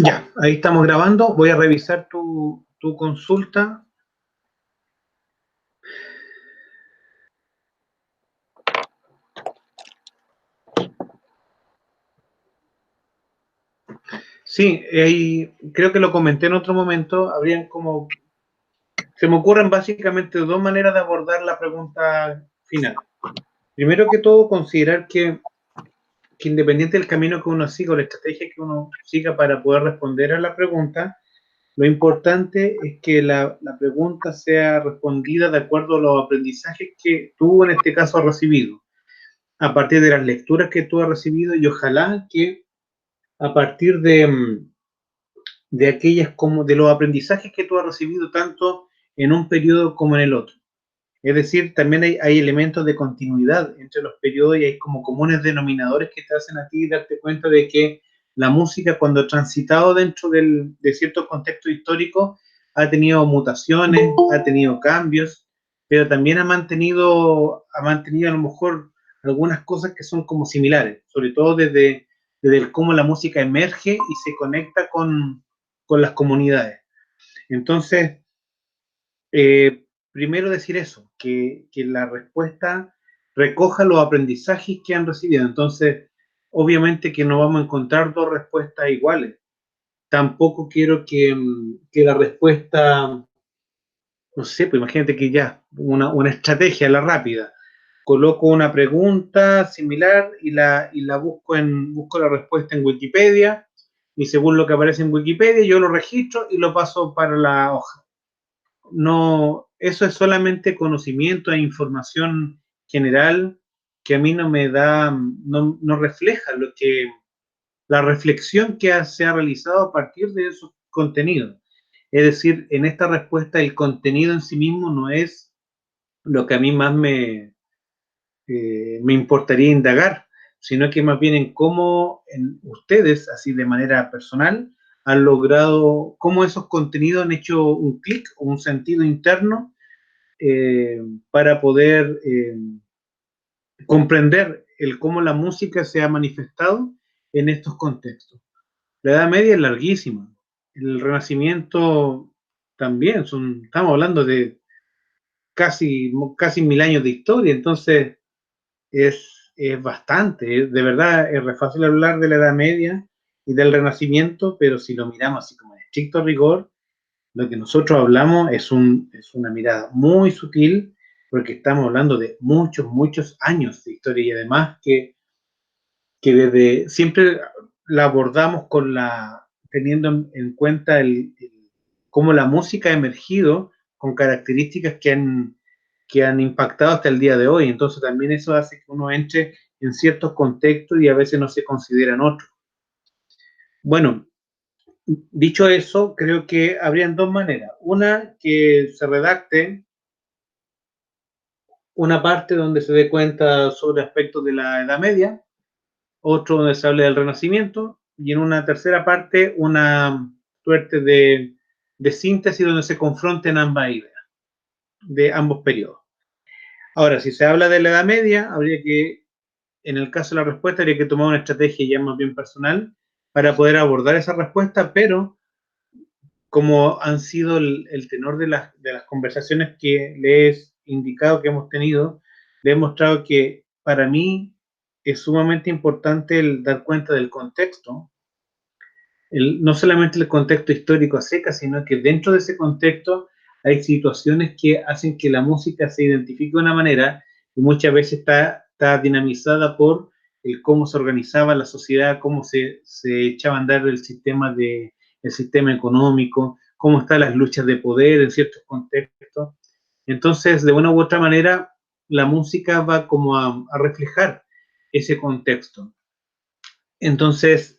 Ya, ahí estamos grabando. Voy a revisar tu consulta. Sí, creo que lo comenté en otro momento. Se me ocurren básicamente dos maneras de abordar la pregunta final. Primero que todo, considerar que independiente del camino que uno siga o la estrategia que uno siga para poder responder a la pregunta, lo importante es que la pregunta sea respondida de acuerdo a los aprendizajes que tú en este caso has recibido, a partir de las lecturas que tú has recibido y ojalá que a partir de aquellas como de los aprendizajes que tú has recibido tanto en un periodo como en el otro. Es decir, también hay elementos de continuidad entre los periodos y hay como comunes denominadores que te hacen a ti darte cuenta de que la música cuando ha transitado dentro de ciertos contextos históricos ha tenido mutaciones, ha tenido cambios, pero también ha mantenido a lo mejor algunas cosas que son como similares, sobre todo desde el cómo la música emerge y se conecta con las comunidades. Entonces, primero decir eso, que la respuesta recoja los aprendizajes que han recibido. Entonces, obviamente que no vamos a encontrar dos respuestas iguales. Tampoco quiero que la respuesta, no sé, pues imagínate que ya, una estrategia, la rápida. Coloco una pregunta similar y la busco la respuesta en Wikipedia y según lo que aparece en Wikipedia yo lo registro y lo paso para la hoja. No, eso es solamente conocimiento e información general que a mí no me da, no refleja la reflexión que se ha realizado a partir de esos contenidos. Es decir, en esta respuesta el contenido en sí mismo no es lo que a mí más me importaría indagar, sino que más bien en cómo ustedes, así de manera personal, han logrado, cómo esos contenidos han hecho un clic o un sentido interno eh, para poder comprender cómo la música se ha manifestado en estos contextos. La Edad Media es larguísima, el Renacimiento también, estamos hablando de casi 1000 años de historia, entonces es bastante, de verdad es re fácil hablar de la Edad Media y del Renacimiento, pero si lo miramos así como en estricto rigor, lo que nosotros hablamos es una mirada muy sutil, porque estamos hablando de muchos, muchos años de historia y además que desde siempre la abordamos teniendo en cuenta cómo la música ha emergido con características que han impactado hasta el día de hoy. Entonces también eso hace que uno entre en ciertos contextos y a veces no se consideran otros. Bueno, dicho eso, creo que habrían dos maneras. Una, que se redacte una parte donde se dé cuenta sobre aspectos de la Edad Media, otro donde se hable del Renacimiento, y en una tercera parte una suerte de síntesis donde se confronten ambas ideas, de ambos periodos. Ahora, si se habla de la Edad Media, en el caso de la respuesta, habría que tomar una estrategia ya más bien personal para poder abordar esa respuesta, pero como han sido el tenor de las conversaciones que les he indicado que hemos tenido, le he mostrado que para mí es sumamente importante el dar cuenta del contexto, no solamente el contexto histórico a seca, sino que dentro de ese contexto hay situaciones que hacen que la música se identifique de una manera y muchas veces está dinamizada por el cómo se organizaba la sociedad, cómo se echaba a andar el sistema económico, cómo están las luchas de poder en ciertos contextos. Entonces, de una u otra manera, la música va como a reflejar ese contexto. Entonces,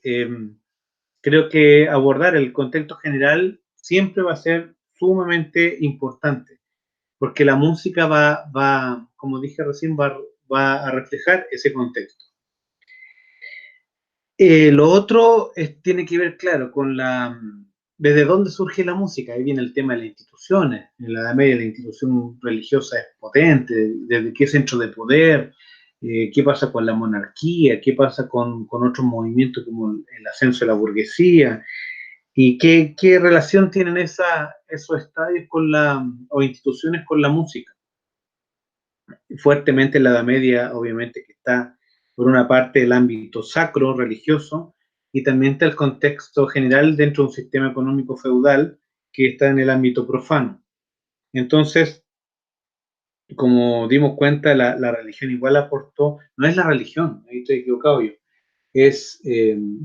creo que abordar el contexto general siempre va a ser sumamente importante, porque la música como dije recién, va a reflejar ese contexto. Lo otro tiene que ver, claro, desde dónde surge la música. Ahí viene el tema de las instituciones. En la Edad Media la institución religiosa es potente, desde qué centro de poder, qué pasa con la monarquía, qué pasa con otros movimientos como el ascenso de la burguesía, ¿Y qué relación tienen esos estadios o instituciones con la música? Fuertemente en la Edad Media, obviamente que está por una parte el ámbito sacro, religioso, y también está el contexto general dentro de un sistema económico feudal que está en el ámbito profano. Entonces, como dimos cuenta, la religión igual aportó, no es la religión, ahí estoy equivocado yo, es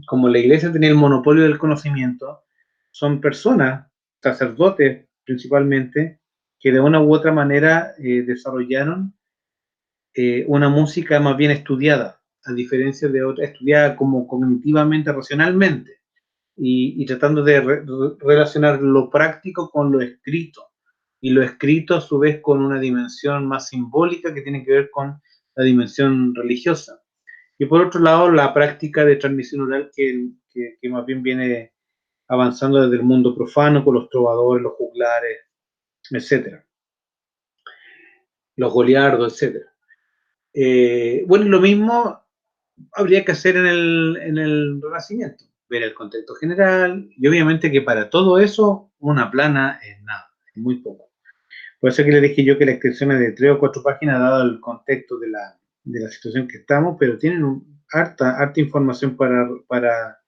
como la iglesia tenía el monopolio del conocimiento, son personas, sacerdotes principalmente, que de una u otra manera desarrollaron una música más bien estudiada, a diferencia de otra, estudiada como cognitivamente, racionalmente, y tratando de relacionar lo práctico con lo escrito, y lo escrito a su vez con una dimensión más simbólica que tiene que ver con la dimensión religiosa. Y por otro lado, la práctica de transmisión oral que más bien viene avanzando desde el mundo profano, con los trovadores, los juglares, etcétera, los goliardos, etcétera. Bueno, lo mismo habría que hacer en el Renacimiento, ver el contexto general, y obviamente que para todo eso una plana es nada, es muy poco. Por eso que le dije yo que la extensión es de 3 o 4 páginas, dado el contexto de la situación que estamos, pero tienen harta información para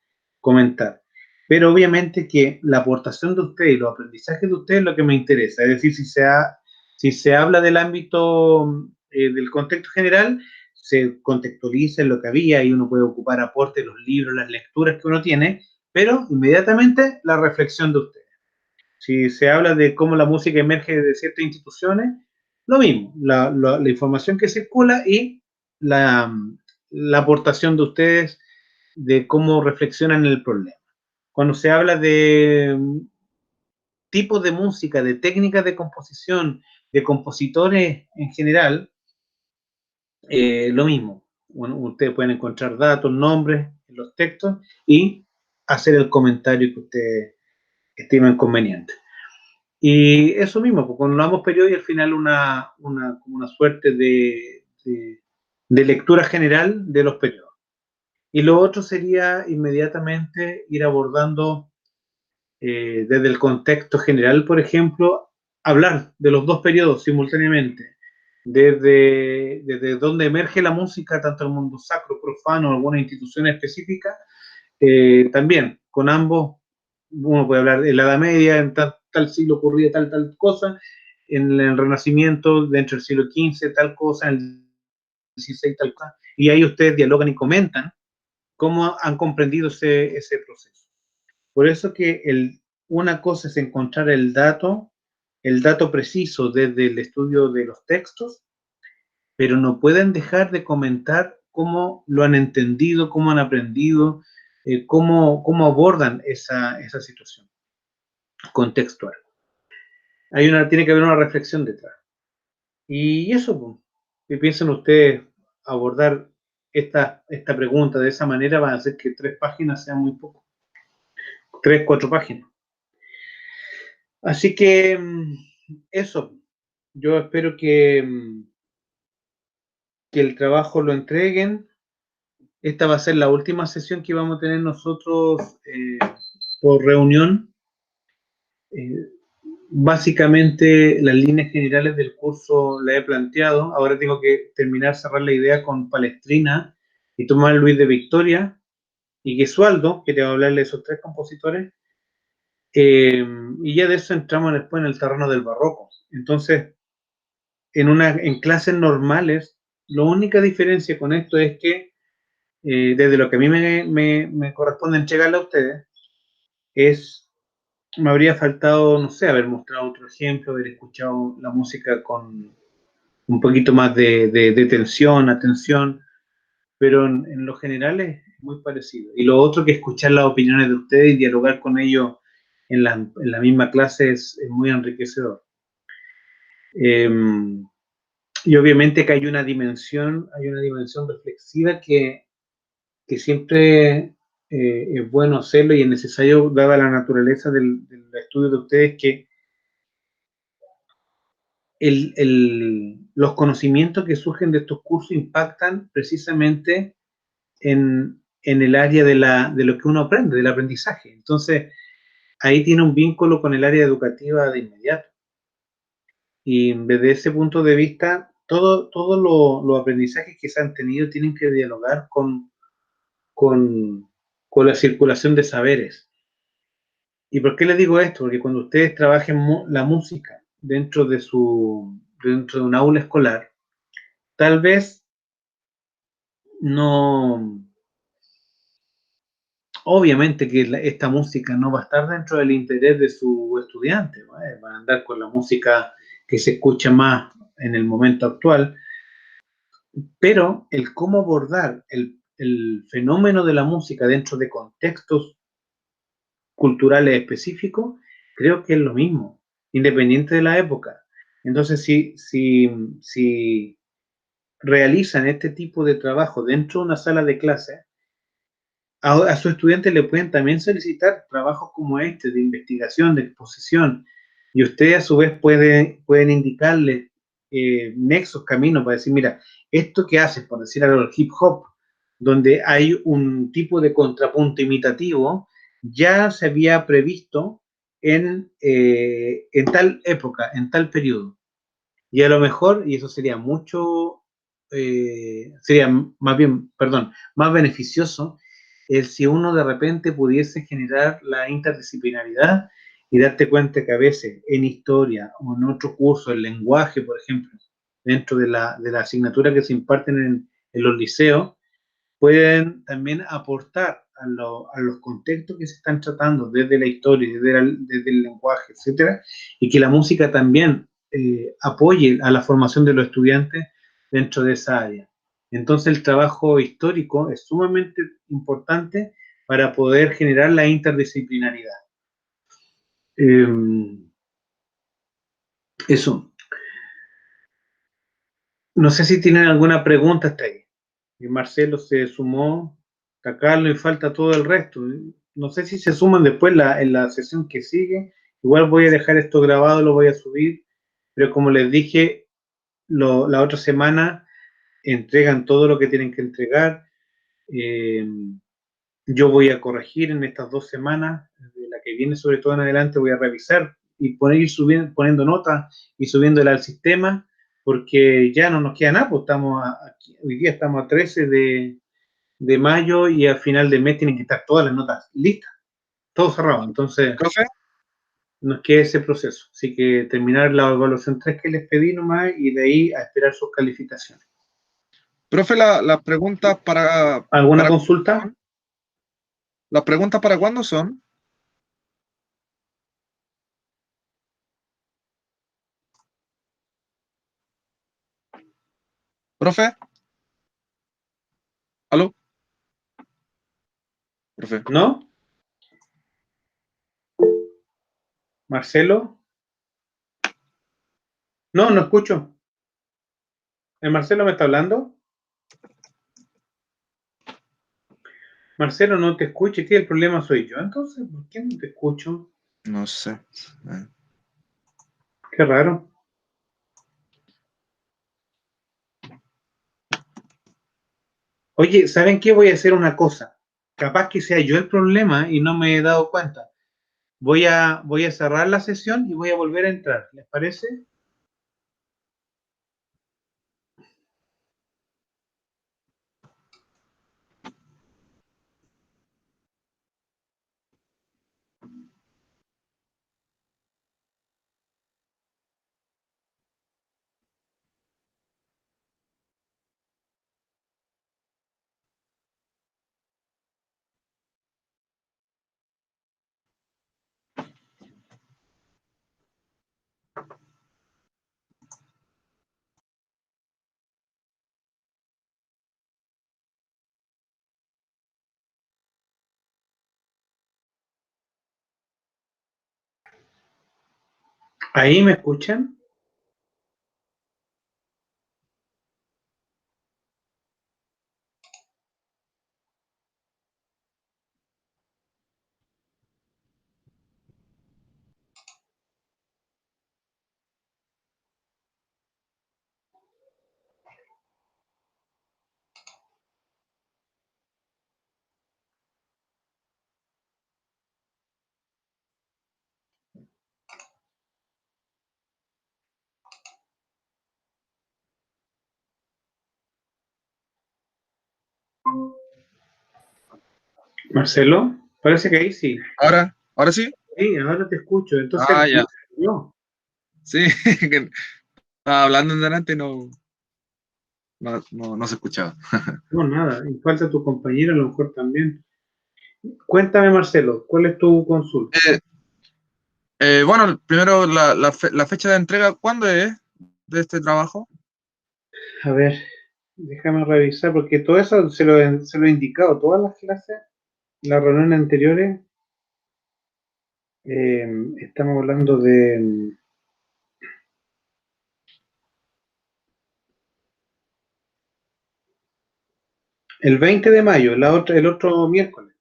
comentar. Pero obviamente que la aportación de ustedes y los aprendizajes de ustedes es lo que me interesa. Es decir, si se habla del ámbito, del contexto general, se contextualiza en lo que había y uno puede ocupar aportes, los libros, las lecturas que uno tiene, pero inmediatamente la reflexión de ustedes. Si se habla de cómo la música emerge de ciertas instituciones, lo mismo, la información que circula y la, la aportación de ustedes de cómo reflexionan el problema. Cuando se habla de tipos de música, de técnicas de composición, de compositores en general, lo mismo. Bueno, ustedes pueden encontrar datos, nombres en los textos y hacer el comentario que ustedes estimen conveniente. Y eso mismo, pues cuando hablamos periodo y al final como una suerte de lectura general de los periodos. Y lo otro sería inmediatamente ir abordando desde el contexto general, por ejemplo, hablar de los dos periodos simultáneamente, desde donde emerge la música, tanto el mundo sacro, profano, alguna institución específica, también con ambos, uno puede hablar de la Edad Media, en tal siglo ocurría tal cosa, en el Renacimiento, dentro del siglo XV, tal cosa, en el XVI, tal cosa, y ahí ustedes dialogan y comentan cómo han comprendido ese proceso. Por eso que una cosa es encontrar el dato preciso desde el estudio de los textos, pero no pueden dejar de comentar cómo lo han entendido, cómo han aprendido, cómo abordan esa situación contextual. Tiene que haber una reflexión detrás. Y eso, pues, ¿qué piensan ustedes abordar esta pregunta de esa manera? Van a hacer que 3 páginas sean muy poco. 3, 4 páginas. Así que eso, yo espero que el trabajo lo entreguen. Esta va a ser la última sesión que vamos a tener nosotros por reunión. Eh, Básicamente las líneas generales del curso la he planteado. Ahora tengo que terminar, cerrar la idea con Palestrina y Tomás Luis de Victoria y Gesualdo, que te va a hablarle de esos 3 compositores. Y ya de eso entramos después en el terreno del barroco. Entonces, en clases normales, la única diferencia con esto es que desde lo que a mí me corresponde entregarle a ustedes, me habría faltado, no sé, haber mostrado otro ejemplo, haber escuchado la música con un poquito más de tensión, atención, pero en lo general es muy parecido. Y lo otro que escuchar las opiniones de ustedes y dialogar con ellos en la misma clase es muy enriquecedor. Y obviamente que hay una dimensión reflexiva que siempre es bueno hacerlo y es necesario, dada la naturaleza del estudio de ustedes, que los conocimientos que surgen de estos cursos impactan precisamente en el área de lo que uno aprende, del aprendizaje. Entonces, ahí tiene un vínculo con el área educativa de inmediato. Y desde ese punto de vista, todos los aprendizajes que se han tenido tienen que dialogar con, con la circulación de saberes. ¿Y por qué les digo esto? Porque cuando ustedes trabajen la música dentro de un aula escolar, tal vez no, obviamente que esta música no va a estar dentro del interés de su estudiante, ¿no? Van a andar con la música que se escucha más en el momento actual, pero el cómo abordar el fenómeno de la música dentro de contextos culturales específicos, creo que es lo mismo, independiente de la época. Entonces, si realizan este tipo de trabajo dentro de una sala de clase, a sus estudiantes le pueden también solicitar trabajos como este, de investigación, de exposición, y ustedes a su vez pueden indicarles nexos, caminos, para decir, mira, esto que haces, por decir algo, el hip hop, donde hay un tipo de contrapunto imitativo, ya se había previsto en tal época, en tal periodo. Y a lo mejor, y eso sería mucho, sería más bien, perdón, más beneficioso, es si uno de repente pudiese generar la interdisciplinaridad y darte cuenta que a veces en historia o en otro curso, el lenguaje, por ejemplo, dentro de la asignatura que se imparten en los liceos, pueden también aportar a los contextos que se están tratando desde la historia, desde el lenguaje, etcétera, y que la música también apoye a la formación de los estudiantes dentro de esa área. Entonces el trabajo histórico es sumamente importante para poder generar la interdisciplinaridad. Eso. No sé si tienen alguna pregunta hasta ahí. Y Marcelo se sumó, a Carlos y falta todo el resto. No sé si se suman después en la sesión que sigue. Igual voy a dejar esto grabado, lo voy a subir, pero como les dije, la otra semana entregan todo lo que tienen que entregar. Eh, yo voy a corregir en estas 2 semanas, de la que viene sobre todo en adelante, voy a revisar y poniendo notas y subiéndola al sistema, porque ya no nos queda nada, pues hoy día estamos a 13 de mayo y al final del mes tienen que estar todas las notas listas, todo cerrado. Entonces, Profe, nos queda ese proceso. Así que terminar la evaluación 3 que les pedí nomás y de ahí a esperar sus calificaciones. profe, la pregunta ¿Alguna para consulta? las preguntas para cuándo son, profe, aló, profe. ¿No? ¿Marcelo? No, no escucho. ¿El Marcelo me está hablando? Marcelo, no te escucho. ¿Qué el problema soy yo? Entonces, ¿por qué no te escucho? No sé. Qué raro. Oye, ¿saben qué? Voy a hacer una cosa. Capaz que sea yo el problema y no me he dado cuenta. Voy a cerrar la sesión y voy a volver a entrar. ¿Les parece? ¿Ahí me escuchan? Marcelo, parece que ahí sí. ¿Ahora sí? Sí, ahora te escucho. Entonces, Ah, ya. yo, Sí, que estaba hablando en delante y no se escuchaba. no, nada. Y falta tu compañero, a lo mejor también. Cuéntame, Marcelo, ¿cuál es tu consulta? Eh, bueno, primero la fecha de entrega, ¿cuándo es de este trabajo? A ver, déjame revisar, porque todo eso se lo he indicado, todas las clases, las reuniones anteriores, estamos hablando de el 20 de mayo, el otro miércoles,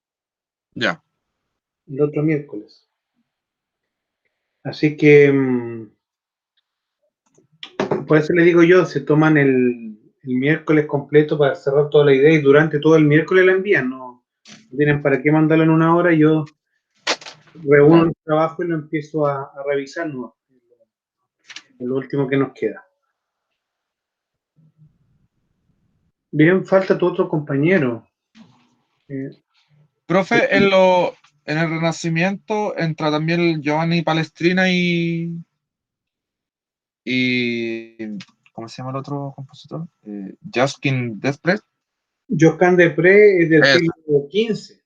Ya, el otro miércoles. Así que, por eso le digo yo, se toman el miércoles completo para cerrar toda la idea y durante todo el miércoles la envían, no tienen para qué mandarlo en una hora, yo reúno claro. el trabajo y lo empiezo a revisar, ¿no? El último que nos queda. Bien, falta tu otro compañero. Eh, Profe, en el Renacimiento entra también el Giovanni Palestrina y ¿cómo se llama el otro compositor? Justin Desprez. Josquin de Prez es del Eso, siglo XV,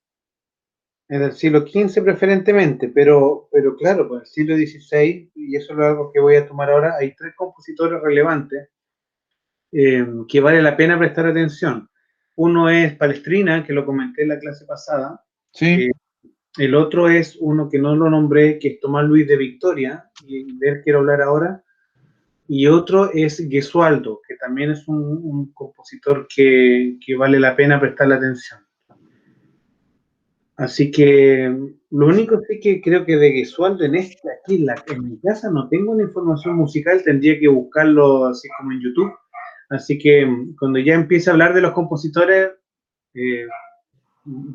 es del siglo XV preferentemente, pero claro, pues el siglo XVI, y eso es algo que voy a tomar ahora, hay tres compositores relevantes que vale la pena prestar atención. Uno es Palestrina, que lo comenté en la clase pasada. sí, Eh, el otro es uno que no lo nombré, que es Tomás Luis de Victoria, y de él quiero hablar ahora. Y otro es Gesualdo, que también es un compositor que vale la pena prestarle atención. Así que lo único sí que creo que de Gesualdo aquí en mi casa no tengo una información musical, tendría que buscarlo así como en YouTube. Así que cuando ya empiece a hablar de los compositores, eh,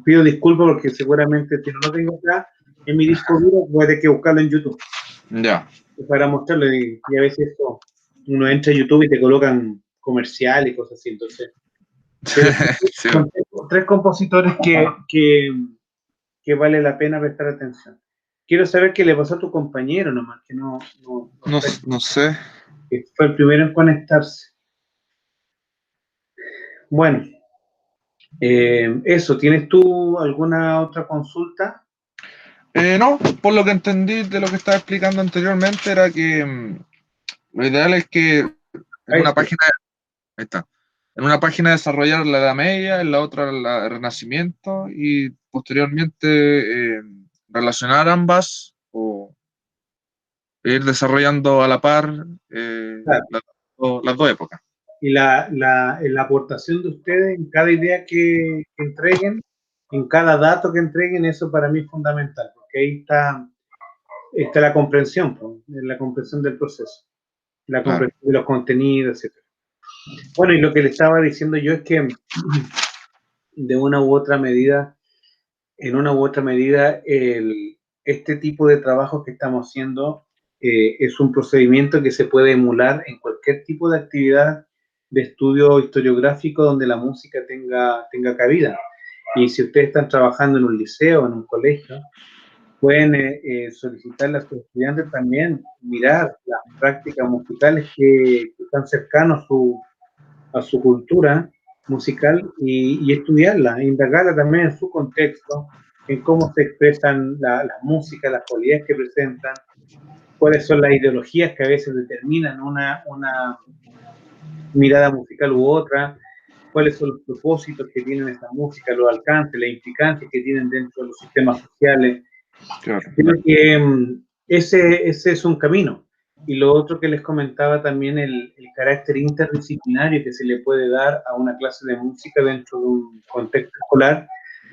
pido disculpas porque seguramente si no lo tengo acá en mi disco duro, voy a tener que buscarlo en YouTube ya. para mostrarlo. Y a veces eso, uno entra a YouTube y te colocan comercial y cosas así. Entonces, pero Sí, son tres compositores que vale la pena prestar atención. Quiero saber qué le pasó a tu compañero nomás, que no no, está, no sé. que fue el primero en conectarse. Bueno, eso, ¿tienes tú alguna otra consulta? No, por lo que entendí de lo que estaba explicando anteriormente era que lo ideal es que en Ahí una sí. página, ahí está, en una página desarrollar la Edad Media, en la otra el Renacimiento y posteriormente relacionar ambas o ir desarrollando a la par Claro. las dos épocas. Y la aportación de ustedes en cada idea que entreguen, en cada dato que entreguen, eso para mí es fundamental, porque ahí está la comprensión, pues, la comprensión del proceso, la Claro, comprensión de los contenidos, etc. Bueno, y lo que le estaba diciendo yo es que de una u otra medida, en una u otra medida, este tipo de trabajo que estamos haciendo es un procedimiento que se puede emular en cualquier tipo de actividad de estudio historiográfico donde la música tenga cabida. Y si ustedes están trabajando en un liceo, en un colegio, pueden solicitarle a sus estudiantes también mirar las prácticas musicales que están cercanas a su cultura musical y estudiarla, indagarla también en su contexto, en cómo se expresan las músicas, las cualidades que presentan, cuáles son las ideologías que a veces determinan una mirada musical u otra, cuáles son los propósitos que tienen esta música, los alcances, las implicancias que tienen dentro de los sistemas sociales. claro, Creo que ese es un camino. Y lo otro que les comentaba también, el carácter interdisciplinario que se le puede dar a una clase de música dentro de un contexto escolar,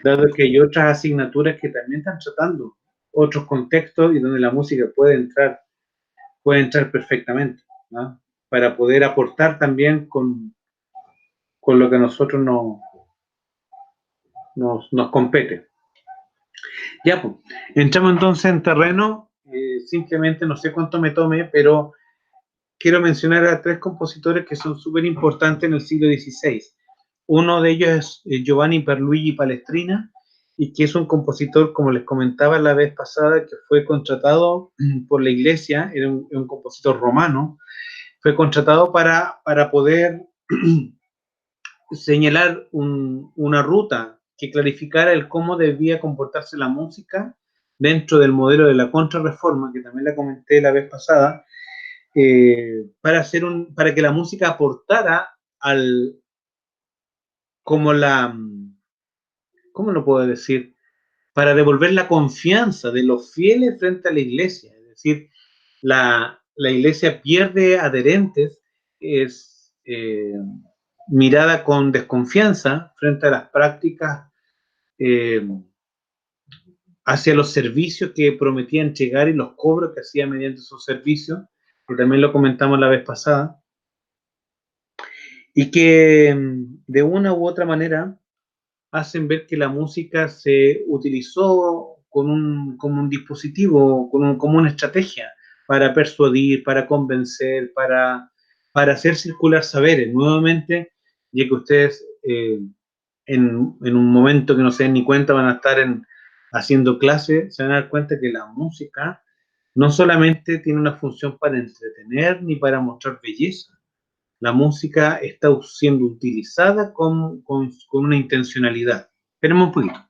dado que hay otras asignaturas que también están tratando otros contextos y donde la música puede entrar perfectamente, ¿no? Para poder aportar también con lo que a nosotros nos compete. Ya, pues, entramos entonces en terreno, simplemente no sé cuánto me tome, pero quiero mencionar a tres compositores que son súper importantes en el siglo XVI. Uno de ellos es Giovanni Pierluigi Palestrina, y que es un compositor, como les comentaba la vez pasada, que fue contratado por la iglesia, era un compositor romano, fue contratado para poder señalar una ruta que clarificara el cómo debía comportarse la música dentro del modelo de la contrarreforma, que también la comenté la vez pasada, para que la música aportara al, como la, ¿cómo lo puedo decir? Para devolver la confianza de los fieles frente a la iglesia. Es decir, la iglesia pierde adherentes, es mirada con desconfianza frente a las prácticas, eh, hacia los servicios que prometía entregar y los cobros que hacía mediante esos servicios, que también lo comentamos la vez pasada, y que de una u otra manera hacen ver que la música se utilizó como un dispositivo, como una estrategia para persuadir, para convencer, para hacer circular saberes. Nuevamente, ya que ustedes en un momento que no se den ni cuenta van a estar haciendo clase, se van a dar cuenta que la música no solamente tiene una función para entretener ni para mostrar belleza. La música está siendo utilizada con una intencionalidad. Esperemos un poquito.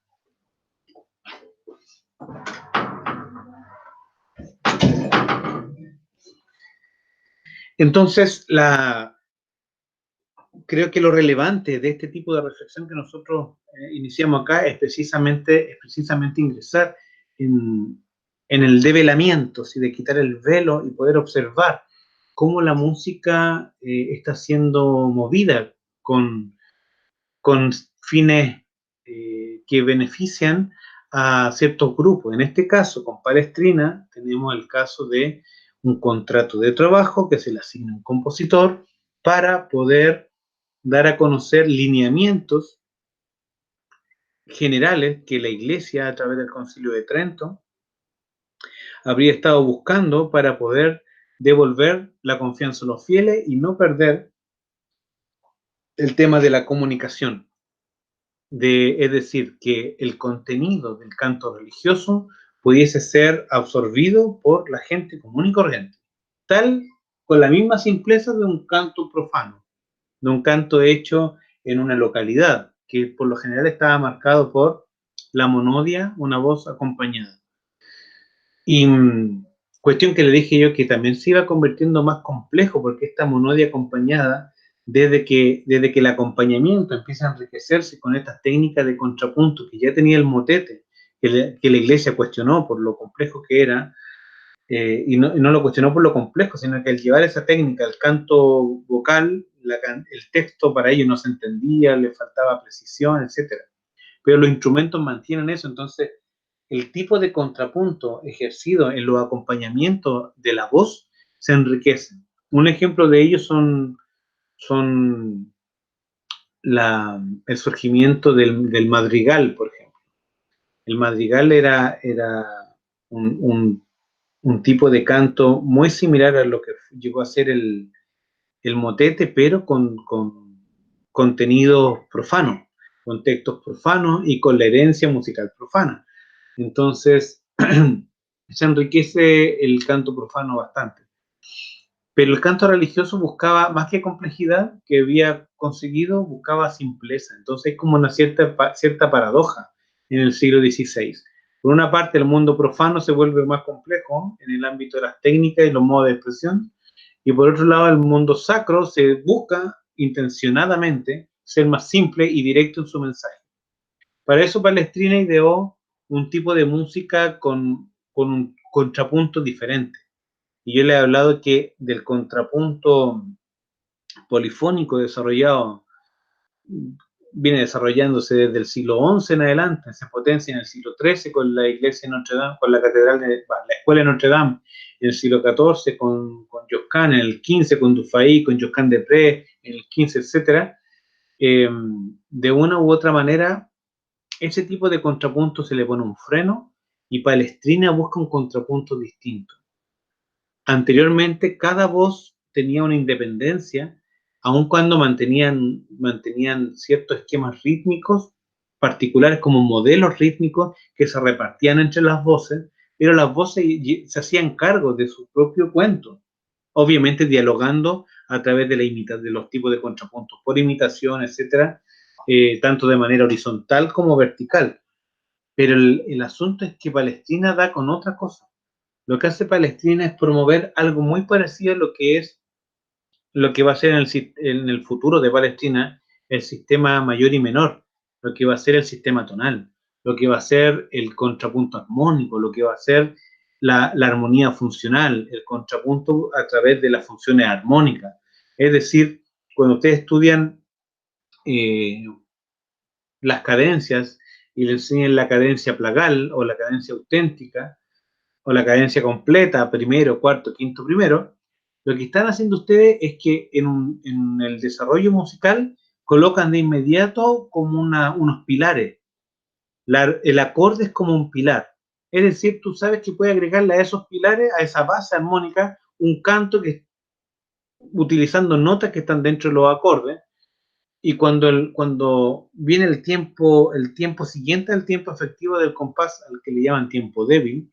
Entonces, creo que lo relevante de este tipo de reflexión que nosotros iniciamos acá es precisamente ingresar en el develamiento, ¿sí? De quitar el velo y poder observar cómo la música está siendo movida con, con fines que benefician a ciertos grupos. En este caso, con Palestrina, tenemos el caso de un contrato de trabajo que se le asigna a un compositor para poder dar a conocer lineamientos generales que la Iglesia, a través del Concilio de Trento, habría estado buscando para poder devolver la confianza a los fieles y no perder el tema de la comunicación. Es decir, que el contenido del canto religioso pudiese ser absorbido por la gente común y corriente, tal con la misma simpleza de un canto profano, de un canto hecho en una localidad, que por lo general estaba marcado por la monodia, una voz acompañada. Y cuestión que le dije yo que también se iba convirtiendo más complejo, porque esta monodia acompañada, desde que el acompañamiento empieza a enriquecerse con estas técnicas de contrapunto que ya tenía el motete, que la iglesia cuestionó por lo complejo que era, y no lo cuestionó por lo complejo, sino que al llevar esa técnica, el canto vocal, el texto para ellos no se entendía, le faltaba precisión, etcétera. Pero los instrumentos mantienen eso, entonces el tipo de contrapunto ejercido en los acompañamientos de la voz se enriquece. Un ejemplo de ello son el surgimiento del madrigal, por ejemplo. El madrigal era un tipo de canto muy similar a lo que llegó a ser el motete, pero con contenidos profanos, con textos profanos y con la herencia musical profana. Entonces, se enriquece el canto profano bastante. Pero el canto religioso buscaba, más que complejidad que había conseguido, buscaba simpleza. Entonces es como una cierta paradoja en el siglo XVI. Por una parte, el mundo profano se vuelve más complejo en el ámbito de las técnicas y los modos de expresión, y por otro lado, el mundo sacro se busca intencionadamente ser más simple y directo en su mensaje. Para eso Palestrina ideó un tipo de música con un contrapunto diferente. Y yo le he hablado que del contrapunto polifónico desarrollado, viene desarrollándose desde el siglo XI en adelante, se potencia en el siglo XIII con la iglesia de Notre Dame, con la catedral la escuela de Notre Dame, en el siglo XIV con Josquin, en el XV con Dufay, con Josquin de Pré, en el XV, etc. De una u otra manera, ese tipo de contrapunto se le pone un freno y Palestrina busca un contrapunto distinto. Anteriormente, cada voz tenía una independencia, aun cuando mantenían ciertos esquemas rítmicos particulares como modelos rítmicos que se repartían entre las voces, pero las voces se hacían cargo de su propio cuento, obviamente dialogando a través de, de los tipos de contrapuntos por imitación, etcétera, tanto de manera horizontal como vertical. Pero el asunto es que Palestina da con otra cosa. Lo que hace Palestina es promover algo muy parecido a lo que es lo que va a ser en el futuro de Palestina el sistema mayor y menor, lo que va a ser el sistema tonal, lo que va a ser el contrapunto armónico, lo que va a ser la armonía funcional, el contrapunto a través de las funciones armónicas. Es decir, cuando ustedes estudian eh, las cadencias y le enseñan la cadencia plagal o la cadencia auténtica, o la cadencia completa, primero, cuarto, quinto, primero, lo que están haciendo ustedes es que en el desarrollo musical colocan de inmediato como unos pilares. El acorde es como un pilar. Es decir, tú sabes que puedes agregarle a esos pilares, a esa base armónica, un canto que utilizando notas que están dentro de los acordes, y cuando viene el tiempo siguiente al tiempo efectivo del compás, al que le llaman tiempo débil,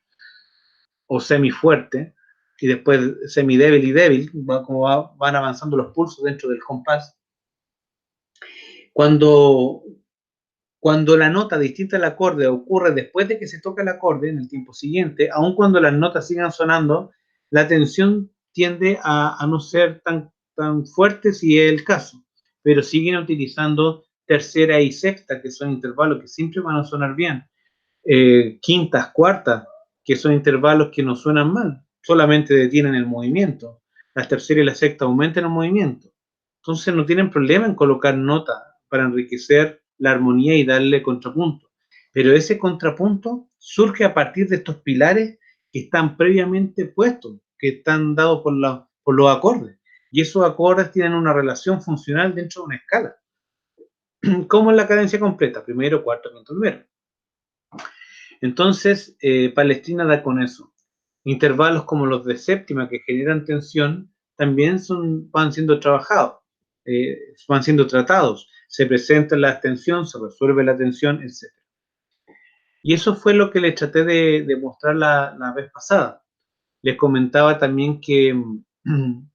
o semi-fuerte, y después semi-débil y débil, como van avanzando los pulsos dentro del compás. Cuando, cuando la nota distinta al acorde ocurre después de que se toca el acorde en el tiempo siguiente, aun cuando las notas sigan sonando, la tensión tiende a no ser tan fuerte si es el caso, pero siguen utilizando tercera y sexta, que son intervalos que siempre van a sonar bien, quintas, cuartas, que son intervalos que no suenan mal, solamente detienen el movimiento. Las terceras y la sexta aumentan el movimiento. Entonces no tienen problema en colocar notas para enriquecer la armonía y darle contrapunto. Pero ese contrapunto surge a partir de estos pilares que están previamente puestos, que están dados por los acordes. Y esos acordes tienen una relación funcional dentro de una escala. ¿Cómo es la cadencia completa? Primero, cuarto, quinto, primero. Entonces, Palestina da con eso. Intervalos como los de séptima que generan tensión también van siendo trabajados, van siendo tratados. Se presenta la tensión, se resuelve la tensión, etc. Y eso fue lo que les traté de mostrar la vez pasada. Les comentaba también que en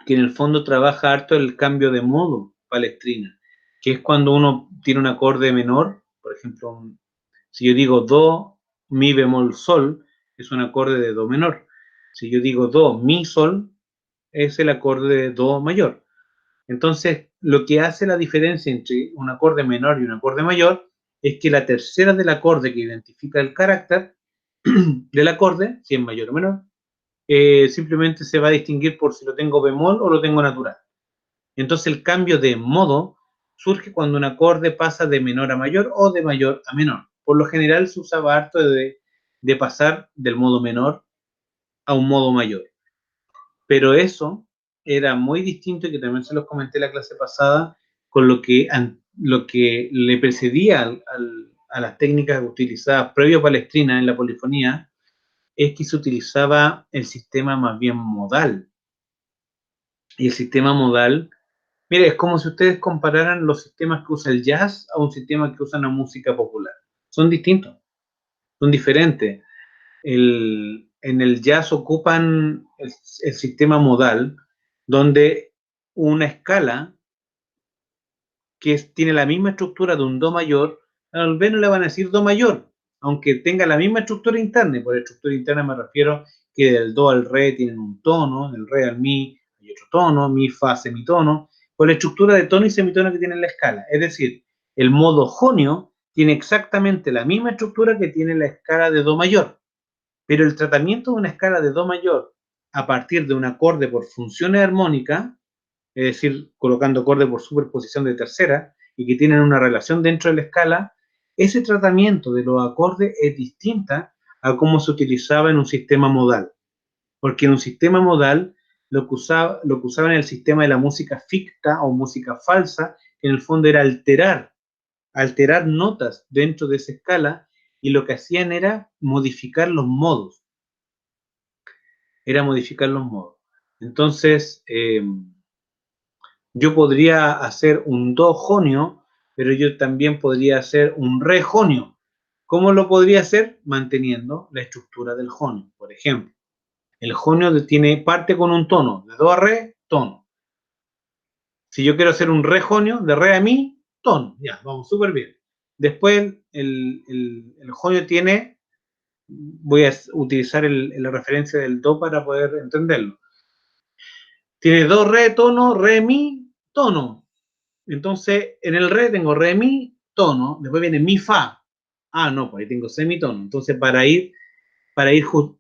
el fondo trabaja harto el cambio de modo Palestrina, que es cuando uno tiene un acorde menor, por ejemplo, si yo digo do, mi bemol, sol, es un acorde de do menor. Si yo digo do, mi, sol, es el acorde de do mayor. Entonces, lo que hace la diferencia entre un acorde menor y un acorde mayor es que la tercera del acorde que identifica el carácter del acorde, si es mayor o menor, simplemente se va a distinguir por si lo tengo bemol o lo tengo natural. Entonces el cambio de modo surge cuando un acorde pasa de menor a mayor o de mayor a menor. Por lo general se usaba harto de pasar del modo menor a un modo mayor. Pero eso era muy distinto, y que también se los comenté la clase pasada, con lo que le precedía a las técnicas utilizadas previo a Palestrina en la polifonía, es que se utilizaba el sistema más bien modal. Y el sistema modal, mire, es como si ustedes compararan los sistemas que usa el jazz a un sistema que usa la música popular. Son distintos, son diferentes. En el jazz ocupan el sistema modal, donde una escala tiene la misma estructura de un do mayor, al menos le van a decir do mayor, aunque tenga la misma estructura interna. Y por estructura interna me refiero que del do al re tienen un tono, del re al mi hay otro tono, mi, fa, semitono, por la estructura de tono y semitono que tiene la escala. Es decir, el modo jonio tiene exactamente la misma estructura que tiene la escala de do mayor, pero el tratamiento de una escala de do mayor a partir de un acorde por funciones armónicas, es decir, colocando acorde por superposición de tercera, y que tienen una relación dentro de la escala, ese tratamiento de los acordes es distinta a cómo se utilizaba en un sistema modal. Porque en un sistema modal, lo que usaban en el sistema de la música ficta o música falsa, que en el fondo era alterar notas dentro de esa escala, y lo que hacían era modificar los modos. Entonces, yo podría hacer un do jonio pero yo también podría hacer un re jonio. ¿Cómo lo podría hacer? Manteniendo la estructura del jonio. Por ejemplo, el jonio parte con un tono, de do a re, tono. Si yo quiero hacer un re jonio, de re a mi, tono. Ya, vamos súper bien. Después el jonio tiene, voy a utilizar la referencia del do para poder entenderlo. Tiene do, re, tono, re, mi, tono. Entonces, en el re tengo re, mi, tono. Después viene mi, fa. Ah, no, pues ahí tengo semitono. Entonces, para ir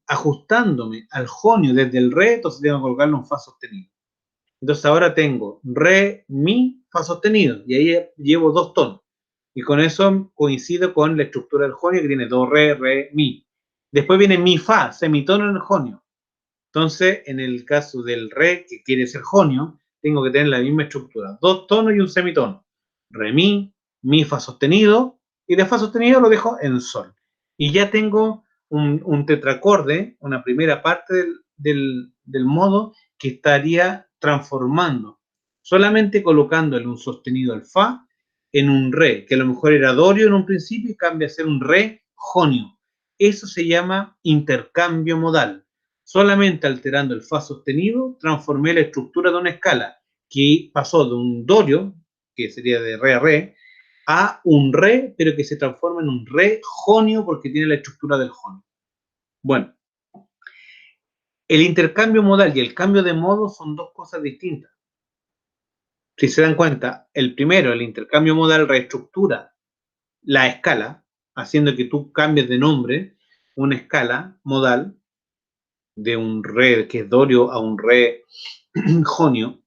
ajustándome al jonio desde el re, entonces tengo que colocarle un fa sostenido. Entonces ahora tengo re, mi, fa sostenido, y ahí llevo dos tonos. Y con eso coincido con la estructura del jonio que tiene do, re, mi. Después viene mi, fa, semitono en el jonio. Entonces, en el caso del re, que quiere ser jonio, tengo que tener la misma estructura, dos tonos y un semitono. Re, mi, fa sostenido, y de fa sostenido lo dejo en sol. Y ya tengo un tetracorde, una primera parte del modo que estaría transformando, solamente colocándole un sostenido al fa en un re, que a lo mejor era dorio en un principio y cambia a ser un re jonio. Eso se llama intercambio modal. Solamente alterando el fa sostenido, transformé la estructura de una escala que pasó de un dorio, que sería de re a re, a un re, pero que se transforma en un re jonio porque tiene la estructura del jonio. Bueno, el intercambio modal y el cambio de modo son dos cosas distintas. Si se dan cuenta, el primero, el intercambio modal, reestructura la escala, haciendo que tú cambies de nombre una escala modal de un re que es dorio a un re jonio,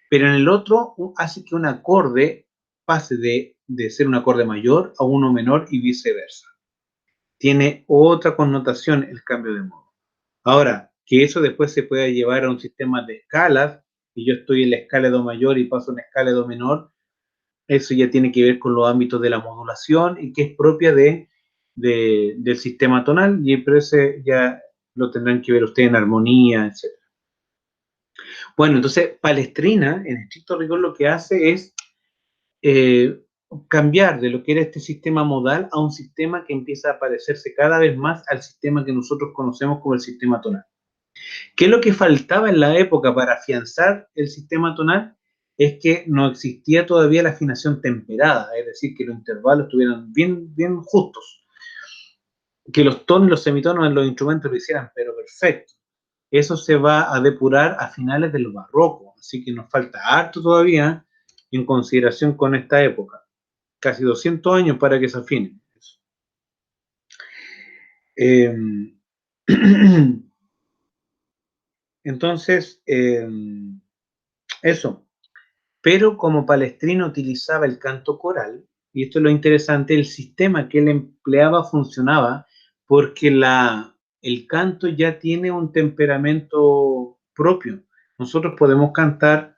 pero en el otro hace que un acorde pase de ser un acorde mayor a uno menor y viceversa. Tiene otra connotación el cambio de modo. Ahora, que eso después se pueda llevar a un sistema de escalas, y yo estoy en la escala de do mayor y paso a una escala de do menor, eso ya tiene que ver con los ámbitos de la modulación y que es propia del sistema tonal, pero ese ya lo tendrán que ver ustedes en armonía, etc. Bueno, entonces Palestrina, en estricto rigor, lo que hace es cambiar de lo que era este sistema modal a un sistema que empieza a parecerse cada vez más al sistema que nosotros conocemos como el sistema tonal. ¿Qué es lo que faltaba en la época para afianzar el sistema tonal? Es que no existía todavía la afinación temperada, es decir, que los intervalos estuvieran bien, bien justos, que los tonos y los semitonos en los instrumentos lo hicieran, pero perfecto. Eso se va a depurar a finales del barroco, así que nos falta harto todavía en consideración con esta época. Casi 200 años para que se afine. Entonces, eso. Pero como Palestrino utilizaba el canto coral, y esto es lo interesante, el sistema que él empleaba funcionaba porque el canto ya tiene un temperamento propio. Nosotros podemos cantar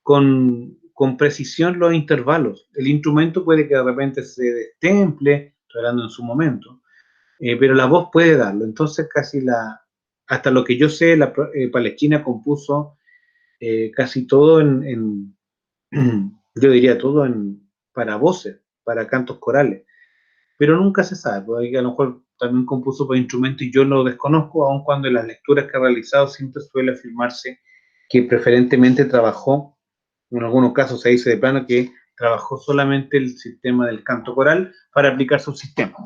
con precisión los intervalos. El instrumento puede que de repente se destemple, estoy hablando en su momento, pero la voz puede darlo. Entonces hasta lo que yo sé, Palestina compuso casi todo yo diría todo para voces, para cantos corales, pero nunca se sabe, porque a lo mejor también compuso para instrumentos y yo lo desconozco, aun cuando en las lecturas que ha realizado siempre suele afirmarse que preferentemente trabajó, en algunos casos se dice de plano que trabajó solamente el sistema del canto coral para aplicar su sistema.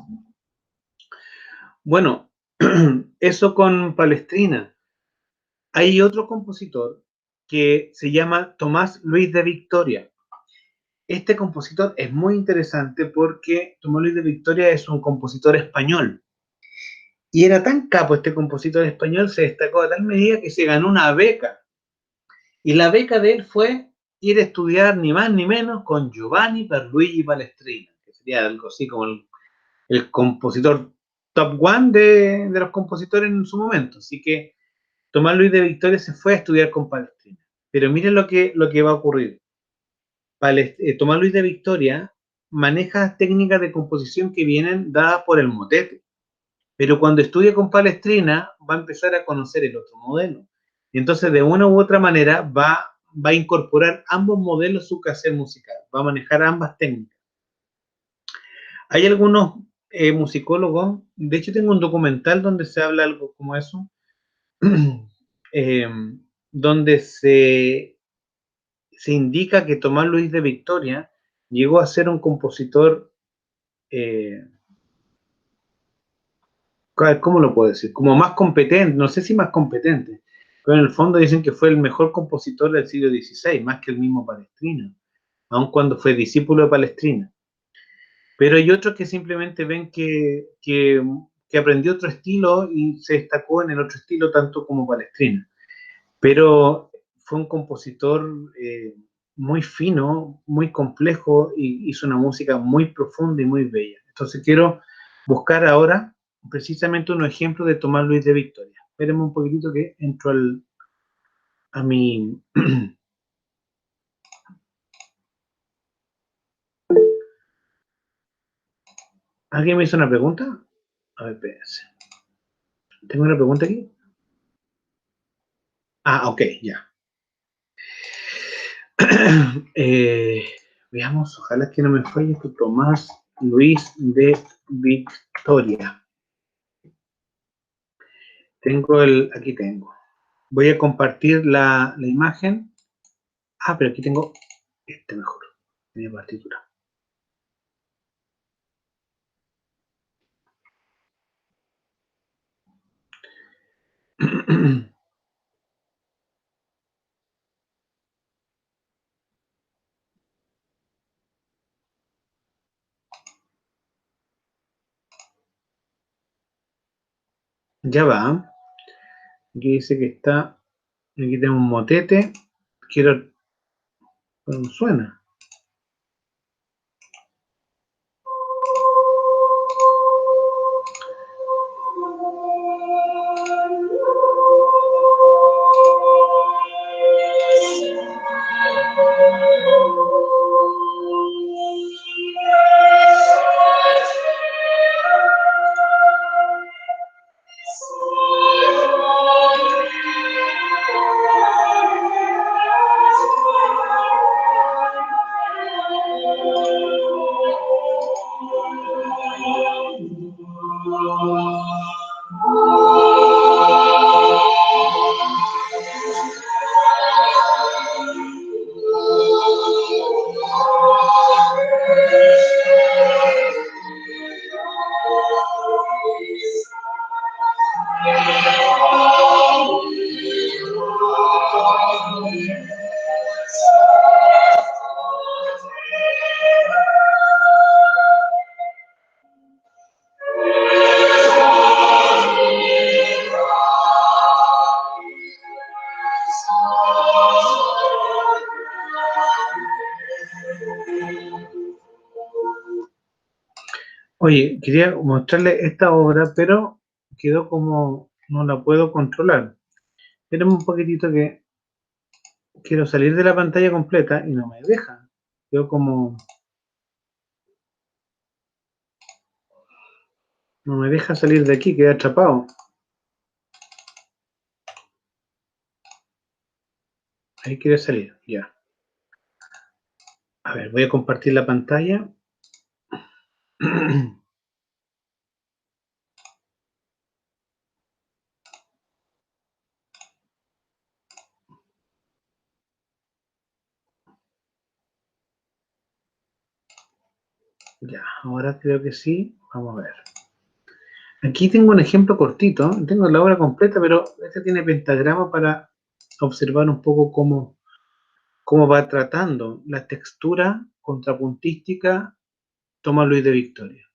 Bueno, eso con Palestrina. Hay otro compositor que se llama Tomás Luis de Victoria. Este compositor es muy interesante porque Tomás Luis de Victoria es un compositor español. Y era tan capo este compositor español, se destacó a tal medida que se ganó una beca. Y la beca de él fue ir a estudiar ni más ni menos con Giovanni Pierluigi Palestrina, que sería algo así como el compositor top one de los compositores en su momento. Así que Tomás Luis de Victoria se fue a estudiar con Palestrina. Pero miren lo que va a ocurrir. Tomás Luis de Victoria maneja técnicas de composición que vienen dadas por el motete, pero cuando estudia con Palestrina va a empezar a conocer el otro modelo. Y entonces, de una u otra manera, va va a incorporar ambos modelos su quehacer musical, va a manejar ambas técnicas. Hay algunos musicólogos, de hecho tengo un documental donde se habla algo como eso, eh, donde se indica que Tomás Luis de Victoria llegó a ser un compositor, eh, ¿cómo lo puedo decir? Como más competente, no sé si más competente, pero en el fondo dicen que fue el mejor compositor del siglo XVI, más que el mismo Palestrina, aun cuando fue discípulo de Palestrina. Pero hay otros que simplemente ven que aprendió otro estilo y se destacó en el otro estilo tanto como Palestrina. Pero fue un compositor muy fino, muy complejo y hizo una música muy profunda y muy bella. Entonces quiero buscar ahora precisamente unos ejemplos de Tomás Luis de Victoria. Espérenme un poquitito que entro a mi... ¿Alguien me hizo una pregunta? A ver, espérense. ¿Tengo una pregunta aquí? Ah, ok, ya. Veamos, ojalá que no me falle esto. Tomás Luis de Victoria. Aquí tengo. Voy a compartir la imagen. Ah, pero aquí tengo este mejor. Mi partitura. Ya va. Aquí dice que está. Aquí tengo un motete. Quiero. ¿Cómo suena? Oye, quería mostrarle esta obra, pero quedó como. No la puedo controlar. Espérame un poquitito que quiero salir de la pantalla completa y no me deja. Quedó como. No me deja salir de aquí, quedé atrapado. Ahí quiere salir, ya. A ver, voy a compartir la pantalla. Ya, ahora creo que sí. Vamos a ver. Aquí tengo un ejemplo cortito. Tengo la obra completa, pero este tiene pentagrama para observar un poco cómo va tratando la textura contrapuntística Tomás Luis de Victoria.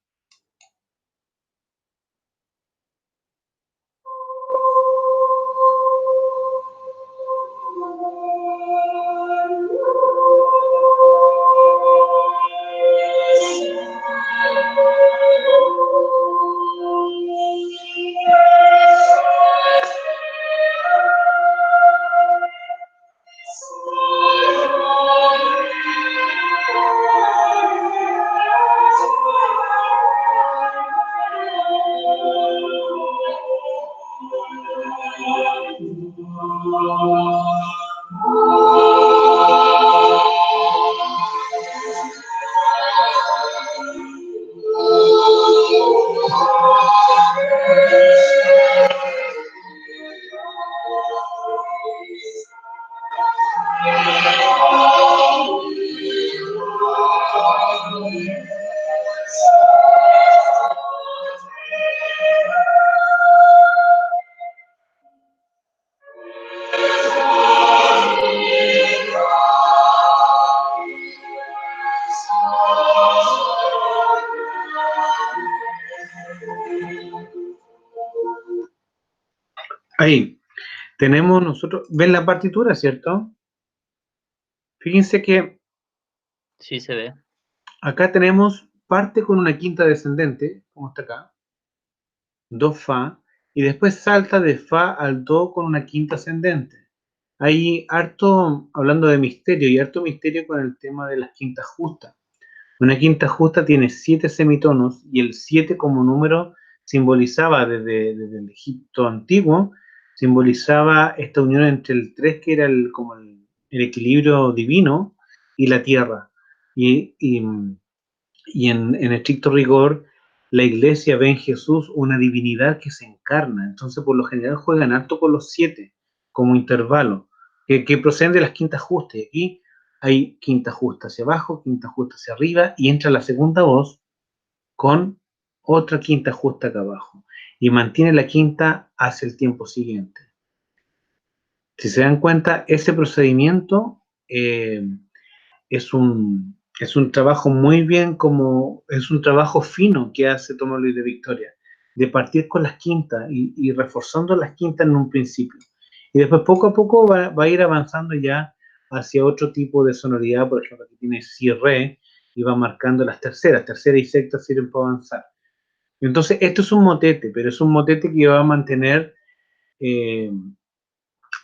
Ahí, tenemos nosotros, ven la partitura, ¿cierto? Fíjense que Sí se ve. acá tenemos parte con una quinta descendente, como está acá, do, fa, y después salta de fa al do con una quinta ascendente. Hay harto, hablando de misterio, y harto misterio con el tema de las quintas justas. Una quinta justa tiene 7 semitonos y el 7 como número simbolizaba desde el Egipto antiguo, simbolizaba esta unión entre el 3 que era como el equilibrio divino y la tierra. Y en estricto rigor, la iglesia ve en Jesús una divinidad que se encarna. Entonces, por lo general, juegan harto con los 7 como intervalo, que proceden de las quintas justas. Y aquí hay quinta justa hacia abajo, quinta justa hacia arriba, y entra la segunda voz con otra quinta justa acá abajo. Y mantiene la quinta hacia el tiempo siguiente. Si se dan cuenta, ese procedimiento es un trabajo muy bien, como es un trabajo fino que hace Tomás Luis de Victoria, de partir con las quintas y reforzando las quintas en un principio. Y después poco a poco va a ir avanzando ya hacia otro tipo de sonoridad, por ejemplo, que tiene si, re, y va marcando las terceras, tercera y sexta sirven para avanzar. Entonces, esto es un motete, pero es un motete que va a mantener eh,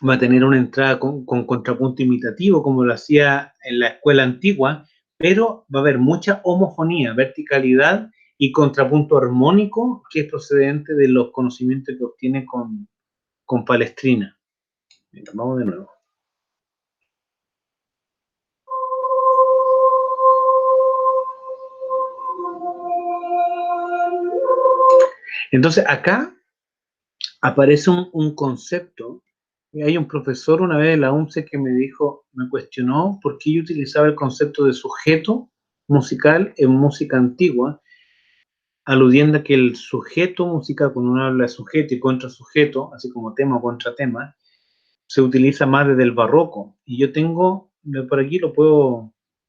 va a tener una entrada con contrapunto imitativo, como lo hacía en la escuela antigua, pero va a haber mucha homofonía, verticalidad y contrapunto armónico que es procedente de los conocimientos que obtiene con Palestrina. Venga, vamos de nuevo. Entonces, acá aparece un concepto. Hay un profesor una vez de la UNCE que me dijo, me cuestionó por qué yo utilizaba el concepto de sujeto musical en música antigua, aludiendo a que el sujeto musical, cuando uno habla de sujeto y contrasujeto, así como tema o contratema, se utiliza más desde el barroco. Y yo tengo, por aquí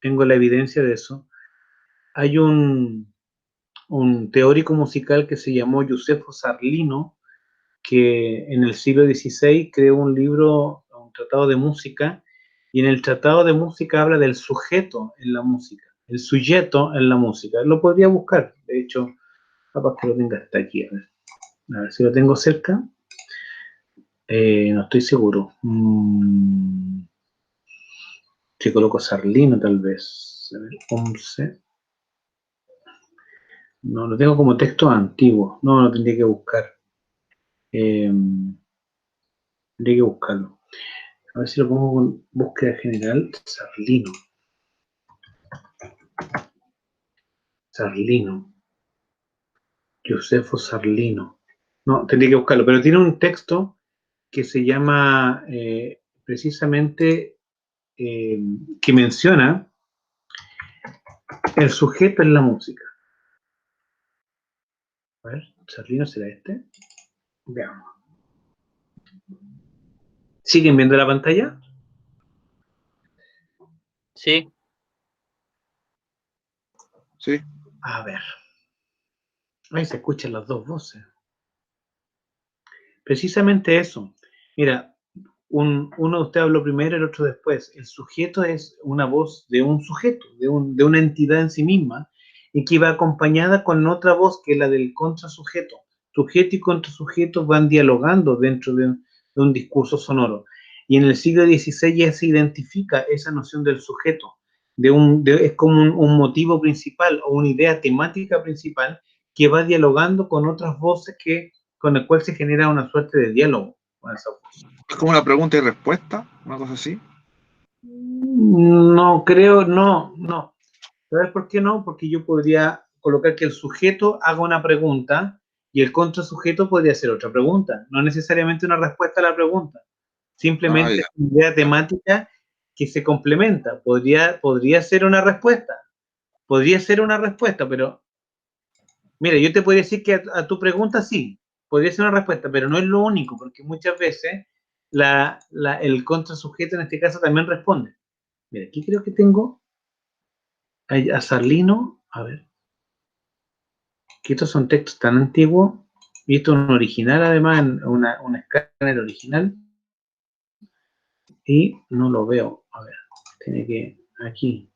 tengo la evidencia de eso. Hay un teórico musical que se llamó Josefo Sarlino, que en el siglo XVI creó un libro, un tratado de música, y en el tratado de música habla del sujeto en la música, el sujeto en la música. Lo podría buscar, de hecho, capaz que lo tenga hasta aquí. A ver si lo tengo cerca. No estoy seguro. Si coloco Sarlino, tal vez. A ver, 11. No, lo tengo como texto antiguo. No, lo tendría que buscar. Tendría que buscarlo. A ver si lo pongo con búsqueda general. Sarlino. Sarlino. Josefo Sarlino. No, tendría que buscarlo. Pero tiene un texto que se llama precisamente que menciona el sujeto en la música. A ver, Sarlino será este. Veamos. ¿Siguen viendo la pantalla? Sí. Sí. A ver. Ahí se escuchan las dos voces. Precisamente eso. Mira, uno de ustedes habló primero, el otro después. El sujeto es una voz de un sujeto, de una entidad en sí misma, y que va acompañada con otra voz que es la del contrasujeto. Sujeto y contrasujeto van dialogando dentro de un discurso sonoro. Y en el siglo XVI ya se identifica esa noción del sujeto, es como un motivo principal o una idea temática principal que va dialogando con otras voces con el cual se genera una suerte de diálogo con esa voz. Es como una pregunta y respuesta, una cosa así. No creo, no. ¿Sabes por qué no? Porque yo podría colocar que el sujeto haga una pregunta y el contrasujeto podría hacer otra pregunta. No necesariamente una respuesta a la pregunta. Ah, Simplemente ya. una idea temática que se complementa. Podría ser una respuesta. Podría ser una respuesta, pero mira, yo te podría decir que a tu pregunta sí, podría ser una respuesta, pero no es lo único, porque muchas veces el contrasujeto en este caso también responde. Mira, aquí creo que tengo a Sarlino, a ver, que estos son textos tan antiguos. Y esto es un original, además, un escáner original. Y no lo veo. A ver, tiene que... Aquí.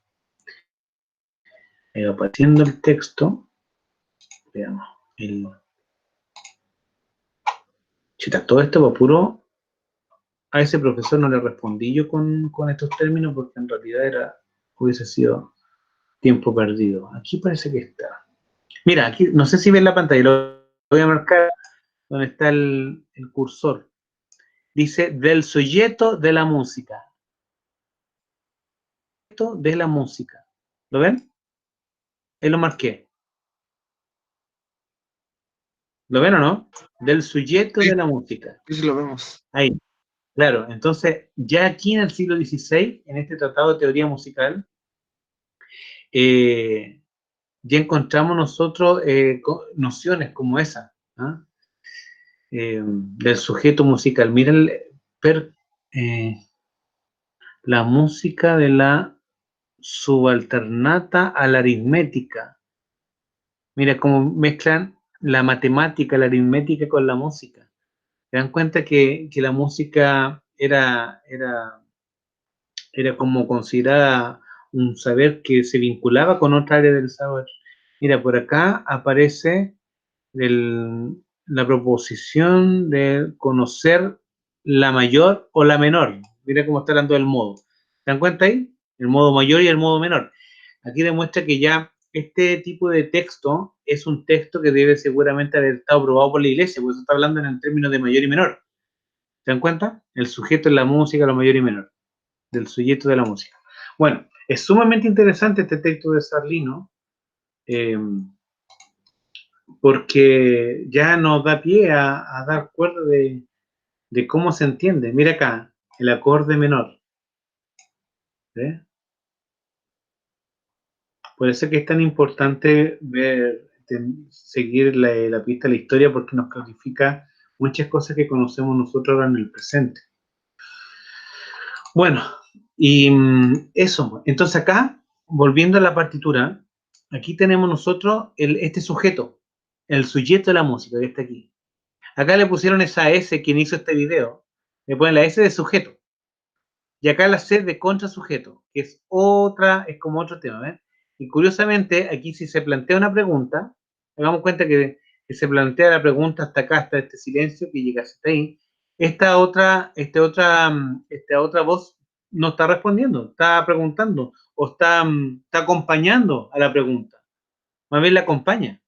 Apareciendo el texto. Veamos. Chuta, todo esto va puro... A ese profesor no le respondí yo con estos términos porque en realidad hubiese sido tiempo perdido. Aquí parece que está. Mira, aquí, no sé si ven la pantalla, lo voy a marcar donde está el cursor. Dice, del sujeto de la música. De la música. ¿Lo ven? Ahí lo marqué. ¿Lo ven o no? Del sujeto Sí, de la música. sí, sí lo vemos. Ahí. Claro, entonces, ya aquí en el siglo XVI, en este tratado de teoría musical, ya encontramos nosotros nociones como esa, ¿ah? Del sujeto musical. Miren, la música de la subalternata a la aritmética. Mira cómo mezclan la matemática, la aritmética con la música. ¿Se dan cuenta que la música era como considerada un saber que se vinculaba con otra área del saber? Mira, por acá aparece la proposición de conocer la mayor o la menor. Mira cómo está hablando del modo. ¿Se dan cuenta ahí? El modo mayor y el modo menor. Aquí demuestra que ya este tipo de texto es un texto que debe seguramente haber estado aprobado por la iglesia, porque eso está hablando en el término de mayor y menor. ¿Se dan cuenta? El sujeto es la música, lo mayor y menor, del sujeto de la música. Bueno, es sumamente interesante este texto de Sarlino, porque ya nos da pie a dar cuenta de cómo se entiende. Mira acá, el acorde menor. ¿Ves? Por eso es que es tan importante seguir la pista de la historia, porque nos clarifica muchas cosas que conocemos nosotros ahora en el presente. Bueno, y eso. Entonces acá, volviendo a la partitura, aquí tenemos nosotros este sujeto, el sujeto de la música que está aquí. Acá le pusieron esa S, quien hizo este video, le ponen la S de sujeto. Y acá la C de contrasujeto, que es como otro tema, ¿ven? Y curiosamente, aquí si se plantea una pregunta, hagamos cuenta que se plantea la pregunta hasta acá, hasta este silencio que llega hasta ahí, esta otra voz no está respondiendo, está preguntando, o está acompañando a la pregunta. Más bien la acompaña.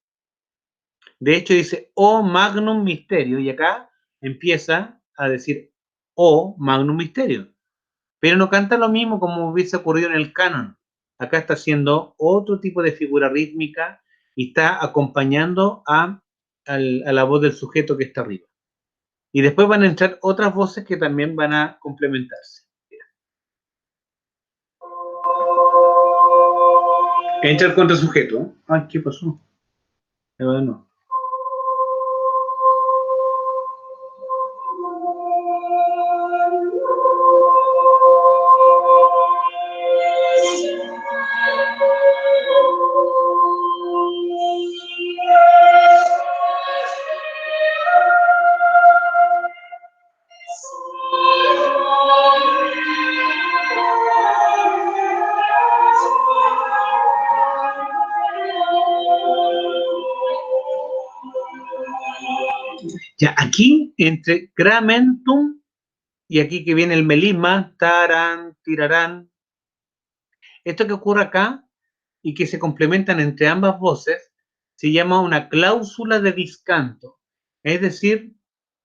De hecho dice, O Magnum Misterio, y acá empieza a decir, O Magnum Misterio. Pero no canta lo mismo como hubiese ocurrido en el canon. Acá está haciendo otro tipo de figura rítmica y está acompañando a la voz del sujeto que está arriba. Y después van a entrar otras voces que también van a complementarse. Entra el contrasujeto. Ay, ¿qué pasó? No. Ya, aquí, entre gramentum y aquí que viene el melisma, tarán, tirarán. Esto que ocurre acá y que se complementan entre ambas voces se llama una cláusula de discanto. Es decir,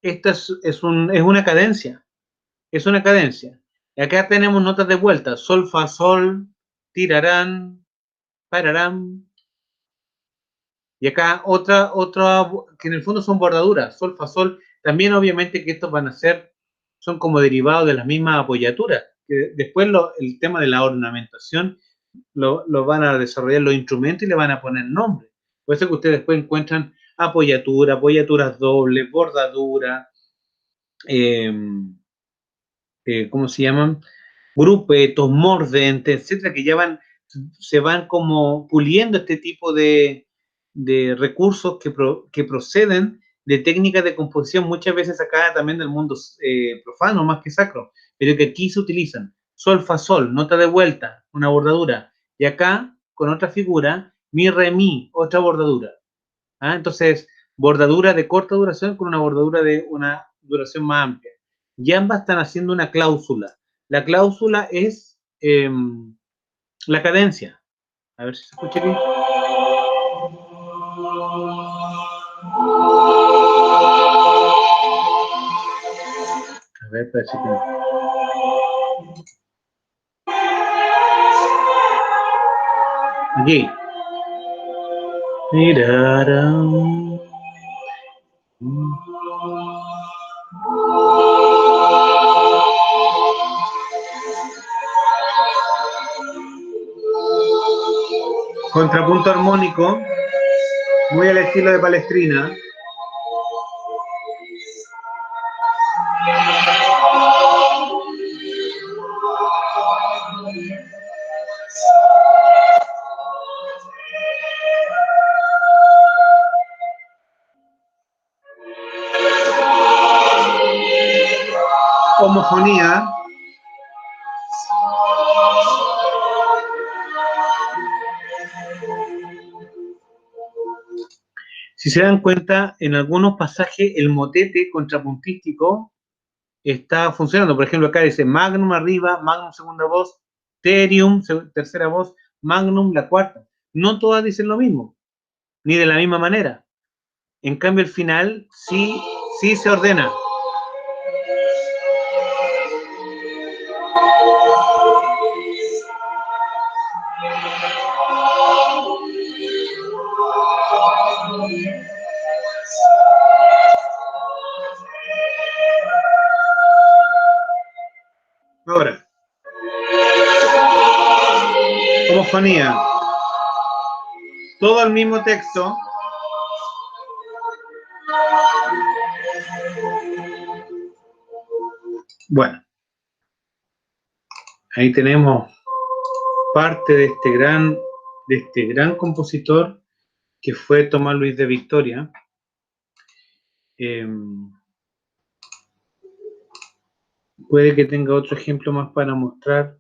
esta es una cadencia. Es una cadencia. Y acá tenemos notas de vuelta: sol, fa, sol, tirarán, pararán. Y acá otra, que en el fondo son bordaduras, sol, fa, sol. También obviamente que estos van a ser, son como derivados de las mismas apoyaturas. Que después el tema de la ornamentación lo van a desarrollar los instrumentos y le van a poner nombre. Por eso que ustedes después encuentran apoyaturas dobles, bordaduras, ¿cómo se llaman? Grupetos, mordentes, etcétera, que ya se van como puliendo este tipo de recursos que proceden de técnicas de composición, muchas veces acá también del mundo profano, más que sacro, pero que aquí se utilizan. Sol, fa, sol, nota de vuelta, una bordadura. Y acá, con otra figura, mi, re, mi, otra bordadura. ¿Ah? Entonces, bordadura de corta duración con una bordadura de una duración más amplia. Y ambas están haciendo una cláusula. La cláusula es la cadencia. A ver si se escucha aquí. A ver, parece que no. Aquí. Miraram. Contrapunto armónico, muy al estilo de Palestrina. Homofonía. Si se dan cuenta, en algunos pasajes el motete contrapuntístico está funcionando. Por ejemplo, acá dice magnum arriba, magnum segunda voz, terium tercera voz, magnum la cuarta. No todas dicen lo mismo, ni de la misma manera. En cambio, el final sí se ordena. Ahora, homofonía. Todo el mismo texto. Bueno, ahí tenemos parte de este gran compositor que fue Tomás Luis de Victoria. Puede que tenga otro ejemplo más para mostrar.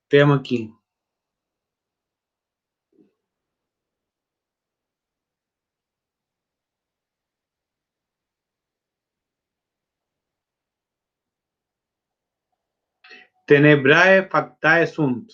Veamos aquí. Tenebrae factae sunt.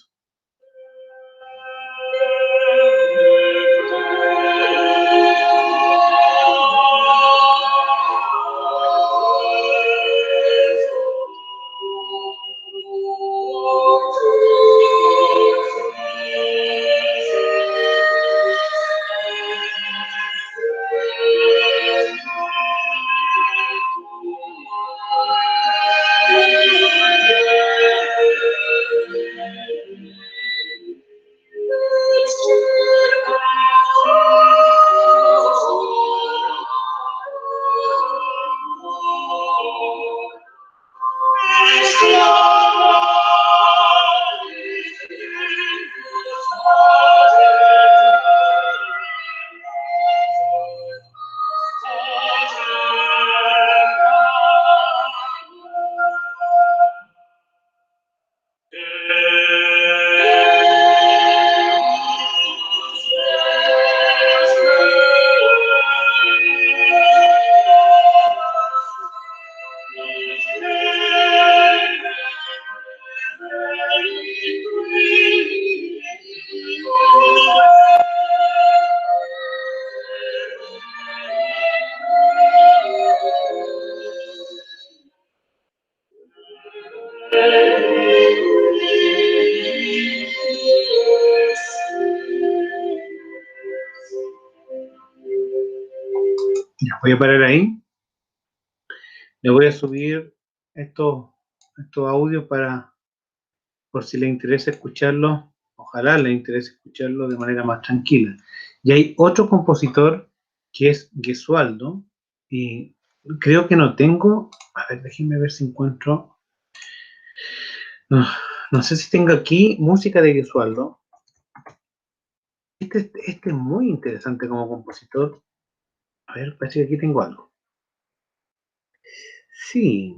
Ya, voy a parar ahí. Le voy a subir estos audios por si le interesa escucharlo. Ojalá le interese escucharlo de manera más tranquila. Y hay otro compositor que es Gesualdo, y creo que no tengo. A ver, déjenme ver si encuentro. No sé si tengo aquí música de Gesualdo. Este es muy interesante como compositor. A ver, parece que aquí tengo algo. Sí,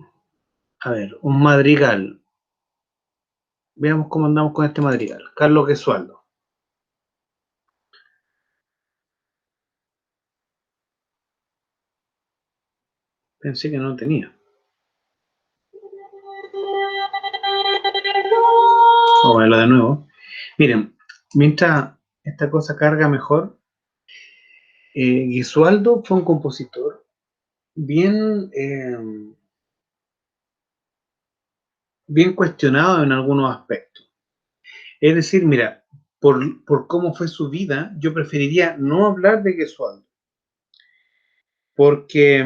a ver, un madrigal. Veamos cómo andamos con este madrigal. Carlos Gesualdo. Pensé que no tenía. Vamos a verlo de nuevo. Miren, mientras esta cosa carga mejor, Gesualdo fue un compositor bien, bien cuestionado en algunos aspectos. Es decir, mira, por cómo fue su vida, yo preferiría no hablar de Gesualdo, porque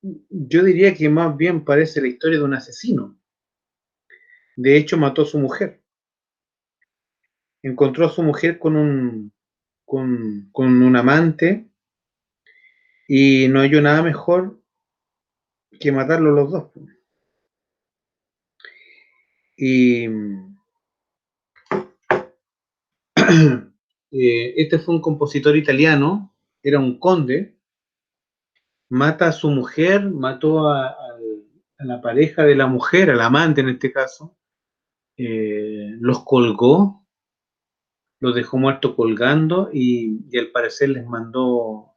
yo diría que más bien parece la historia de un asesino. De hecho, mató a su mujer. Encontró a su mujer con un amante y no halló nada mejor que matarlos los dos. Y este fue un compositor italiano, era un conde, mata a su mujer, mató a la pareja de la mujer, al amante en este caso, los colgó, los dejó muertos colgando y al parecer les mandó,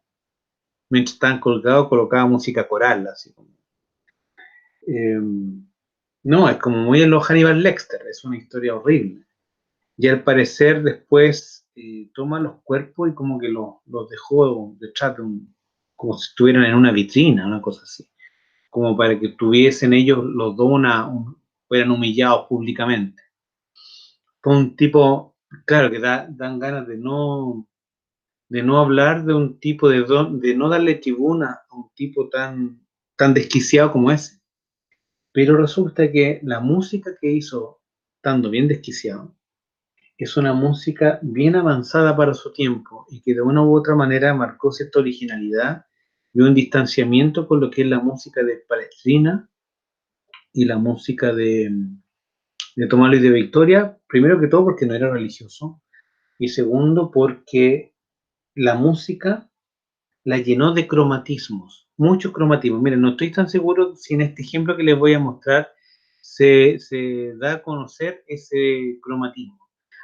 mientras estaban colgados, colocaba música coral, así como. Eh, no, es como muy en los Hannibal Lecter, es una historia horrible. Y al parecer después toma los cuerpos y como que los dejó detrás de como si estuvieran en una vitrina, una cosa así. Como para que tuviesen ellos los dos fueran humillados públicamente. Fue un tipo, claro, que dan ganas de no hablar de un tipo, de no darle tribuna a un tipo tan desquiciado como ese. Pero resulta que la música que hizo, estando bien desquiciado, es una música bien avanzada para su tiempo y que de una u otra manera marcó cierta originalidad y un distanciamiento con lo que es la música de Palestrina y la música de Tomás Luis de Victoria, primero que todo porque no era religioso y segundo porque la música la llenó de cromatismos, muchos cromatismos. Miren, no estoy tan seguro si en este ejemplo que les voy a mostrar se da a conocer ese cromatismo.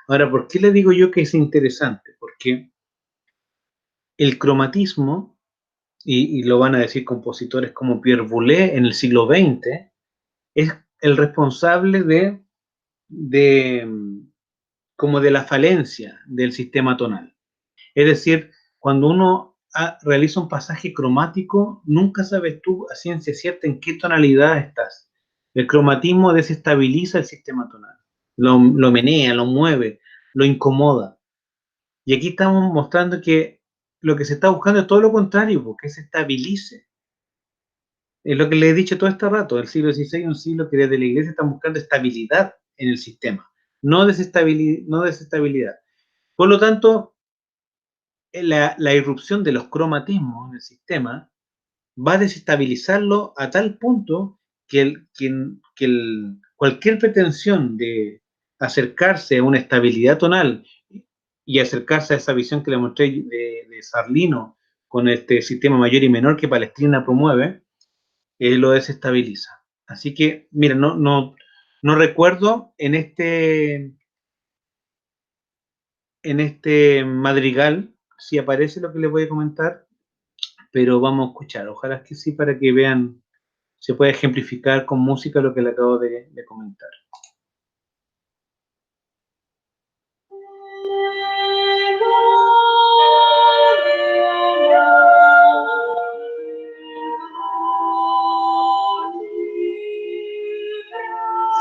Ahora, ¿por qué le digo yo que es interesante? Porque el cromatismo, y lo van a decir compositores como Pierre Boulez en el siglo XX, es el responsable de como de la falencia del sistema tonal. Es decir, cuando uno realiza un pasaje cromático, nunca sabes tú a ciencia cierta en qué tonalidad estás. El cromatismo desestabiliza el sistema tonal, lo menea, lo mueve, lo incomoda. Y aquí estamos mostrando que lo que se está buscando es todo lo contrario, porque se estabilice. Es lo que le he dicho todo este rato, el siglo XVI es un siglo que desde la iglesia están buscando estabilidad en el sistema, no desestabilidad. Por lo tanto, la irrupción de los cromatismos en el sistema va a desestabilizarlo a tal punto que cualquier pretensión de acercarse a una estabilidad tonal y acercarse a esa visión que le mostré de Sarlino con este sistema mayor y menor que Palestrina promueve, lo desestabiliza. Así que, mira, no recuerdo en este madrigal si aparece lo que les voy a comentar, pero vamos a escuchar. Ojalá que sí, para que vean, se puede ejemplificar con música lo que le acabo de comentar.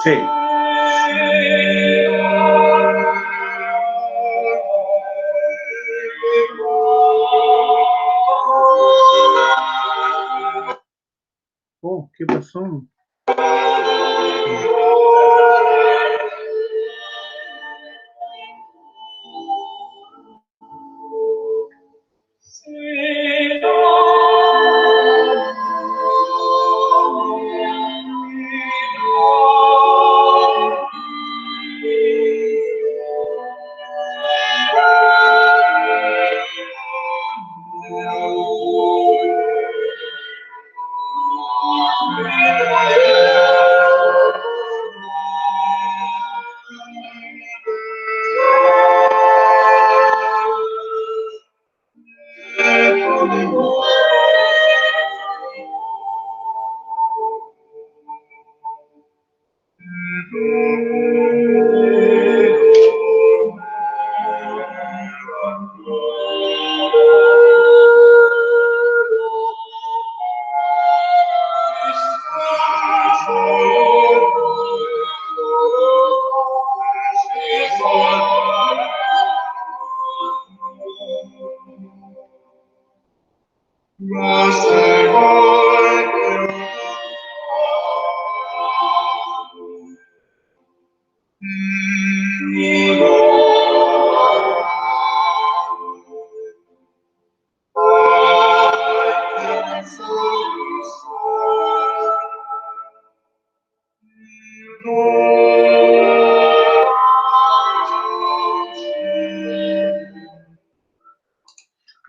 Sí. Oh, ¿qué pasó?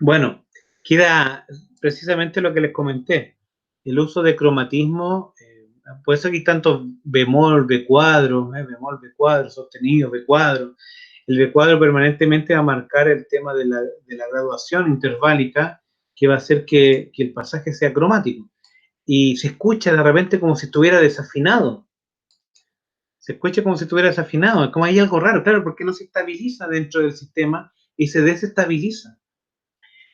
Bueno, queda precisamente lo que les comenté, el uso de cromatismo, por eso aquí tanto bemol, B cuadro, bemol, B cuadro, sostenido, B cuadro. El B cuadro permanentemente va a marcar el tema de la graduación interválica, que va a hacer que el pasaje sea cromático. Y se escucha de repente como si estuviera desafinado. Se escucha como si estuviera desafinado, es como hay algo raro, claro, porque no se estabiliza dentro del sistema y se desestabiliza.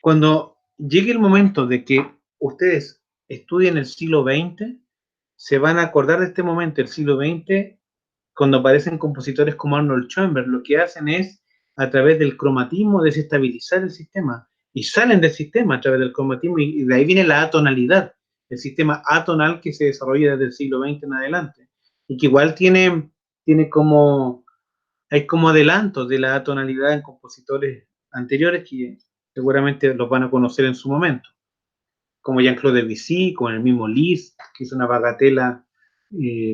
Cuando llegue el momento de que ustedes estudien el siglo XX, se van a acordar de este momento, el siglo XX, cuando aparecen compositores como Arnold Schoenberg, lo que hacen es, a través del cromatismo, desestabilizar el sistema, y salen del sistema a través del cromatismo, y de ahí viene la atonalidad, el sistema atonal que se desarrolla desde el siglo XX en adelante, y que igual tiene como, hay como adelantos de la atonalidad en compositores anteriores que seguramente los van a conocer en su momento, como Jean-Claude Debussy, como el mismo Liszt, que hizo una bagatela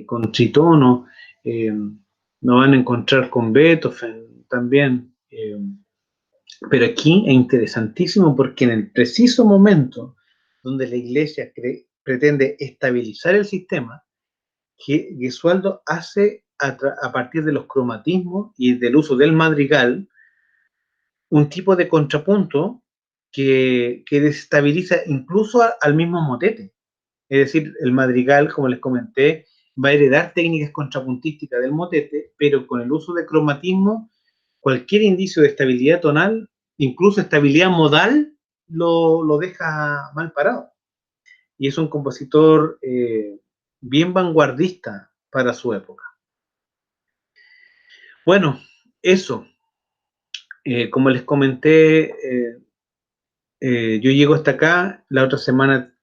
con tritono, nos van a encontrar con Beethoven también, pero aquí es interesantísimo porque en el preciso momento donde la iglesia pretende estabilizar el sistema, que Gesualdo hace a partir de los cromatismos y del uso del madrigal, un tipo de contrapunto que desestabiliza incluso al mismo motete. Es decir, el madrigal, como les comenté, va a heredar técnicas contrapuntísticas del motete, pero con el uso de cromatismo, cualquier indicio de estabilidad tonal, incluso estabilidad modal, lo deja mal parado. Y es un compositor bien vanguardista para su época. Bueno, eso. Como les comenté, yo llego hasta acá, la otra semana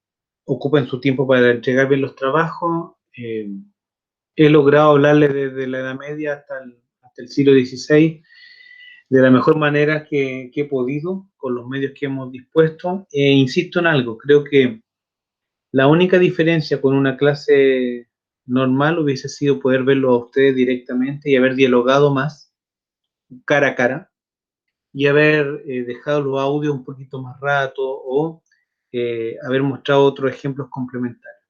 ocupen su tiempo para entregar bien los trabajos. He logrado hablarles desde la Edad Media hasta el siglo XVI de la mejor manera que he podido, con los medios que hemos dispuesto. Insisto en algo, creo que la única diferencia con una clase normal hubiese sido poder verlo a ustedes directamente y haber dialogado más cara a cara y haber dejado los audios un poquito más rato o haber mostrado otros ejemplos complementarios.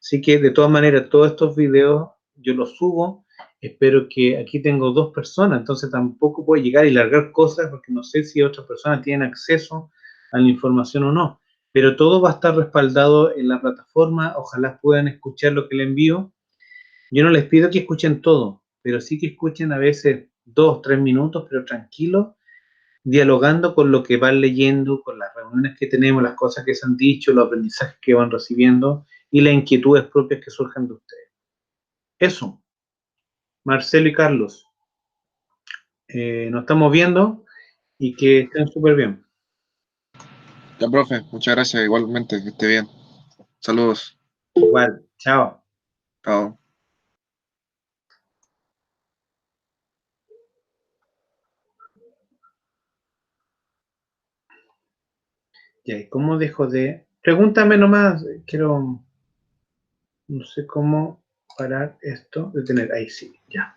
Así que de todas maneras, todos estos videos yo los subo. Espero que aquí tengo 2 personas, entonces tampoco puedo llegar y largar cosas porque no sé si otras personas tienen acceso a la información o no. Pero todo va a estar respaldado en la plataforma. Ojalá puedan escuchar lo que les envío. Yo no les pido que escuchen todo, pero sí que escuchen a veces 2, 3 minutos, pero tranquilos, dialogando con lo que van leyendo, con las reuniones que tenemos, las cosas que se han dicho, los aprendizajes que van recibiendo y las inquietudes propias que surjan de ustedes. Eso, Marcelo y Carlos, nos estamos viendo y que estén súper bien. Ya, profe, muchas gracias, igualmente, que esté bien. Saludos. Igual, chao. Chao. Ya, ¿y cómo dejo de...? Pregúntame nomás, quiero... No sé cómo parar esto, detener, ahí sí, ya.